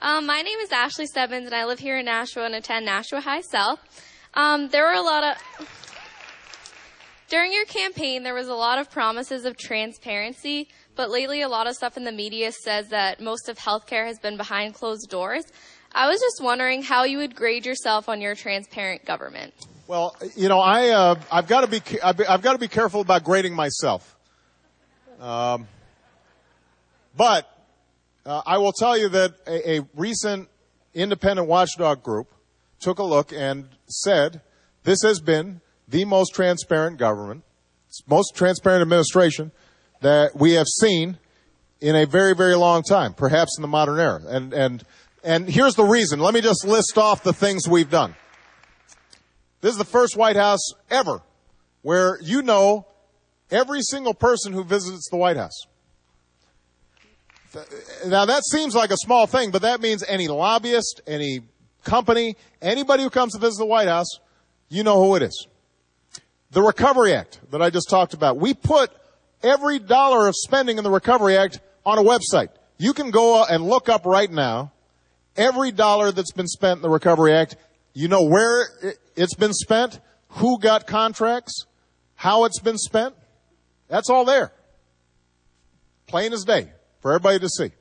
My name is Ashley Stebbins, and I live here in Nashua and attend Nashua High South. During your campaign, there was a lot of promises of transparency, but lately a lot of stuff in the media says that most of healthcare has been behind closed doors. I was just wondering how you would grade yourself on your transparent government. Well, you know, I've got to be careful about grading myself. But I will tell you that a recent independent watchdog group took a look and said this has been the most transparent government, most transparent administration that we have seen in a very, very long time, perhaps in the modern era. And here's the reason. Let me just list off the things we've done. This is the first White House ever where you know every single person who visits the White House. Now, that seems like a small thing, but that means any lobbyist, any company, anybody who comes to visit the White House, you know who it is. The Recovery Act that I just talked about. We put every dollar of spending in the Recovery Act on a website. You can go and look up right now every dollar that's been spent in the Recovery Act. You know where it's been spent, who got contracts, how it's been spent. That's all there. Plain as day for everybody to see.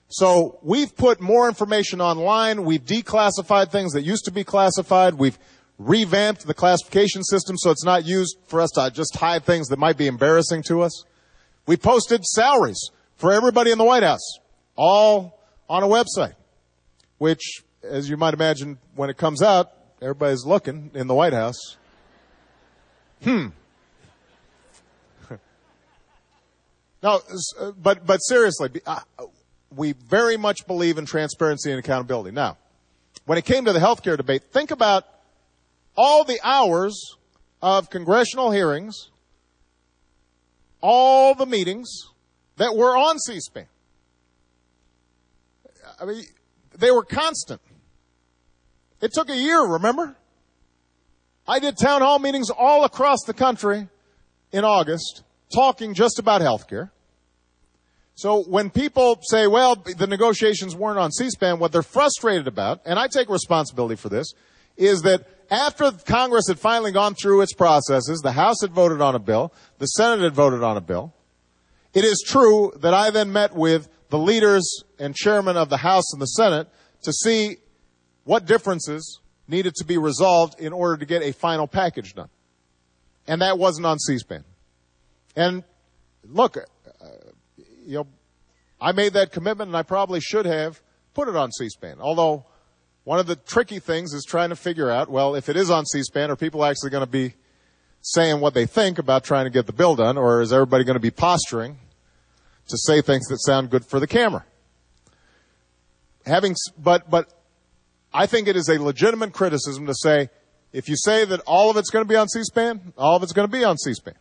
So we've put more information online. We've declassified things that used to be classified. We've revamped the classification system so it's not used for us to just hide things that might be embarrassing to us. We posted salaries for everybody in the White House, all on a website, which, as you might imagine, when it comes out, everybody's looking in the White House. No, but seriously, we very much believe in transparency and accountability. Now, when it came to the healthcare debate, think about all the hours of congressional hearings, all the meetings that were on C-SPAN. I mean, they were constant. It took a year, remember? I did town hall meetings all across the country in August, talking just about healthcare. So when people say, well, the negotiations weren't on C-SPAN, what they're frustrated about, and I take responsibility for this, is that after Congress had finally gone through its processes, the House had voted on a bill, the Senate had voted on a bill. It is true that I then met with the leaders and chairman of the House and the Senate to see what differences needed to be resolved in order to get a final package done. And that wasn't on C-SPAN. And look, I made that commitment and I probably should have put it on C-SPAN. Although one of the tricky things is trying to figure out, well, if it is on C-SPAN, are people actually going to be saying what they think about trying to get the bill done, or is everybody going to be posturing to say things that sound good for the camera? But I think it is a legitimate criticism to say, if you say that all of it's going to be on C-SPAN, all of it's going to be on C-SPAN.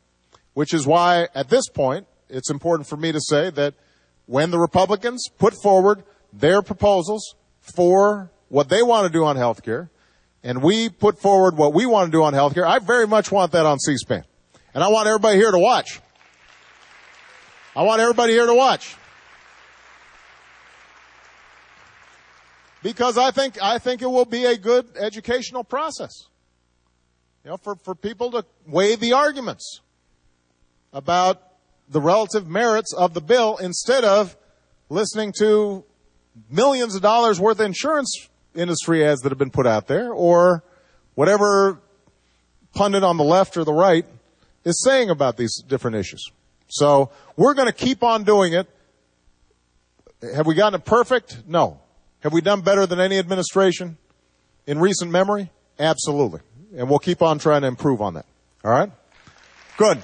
Which is why, at this point, it's important for me to say that when the Republicans put forward their proposals for what they want to do on health care, and we put forward what we want to do on health care, I very much want that on C-SPAN. And I want everybody here to watch. I want everybody here to watch. Because I think it will be a good educational process. For people to weigh the arguments about the relative merits of the bill instead of listening to millions of dollars worth of insurance industry ads that have been put out there, or whatever pundit on the left or the right is saying about these different issues. So we're going to keep on doing it. Have we gotten it perfect? No. Have we done better than any administration in recent memory? Absolutely. And we'll keep on trying to improve on that. All right? Good.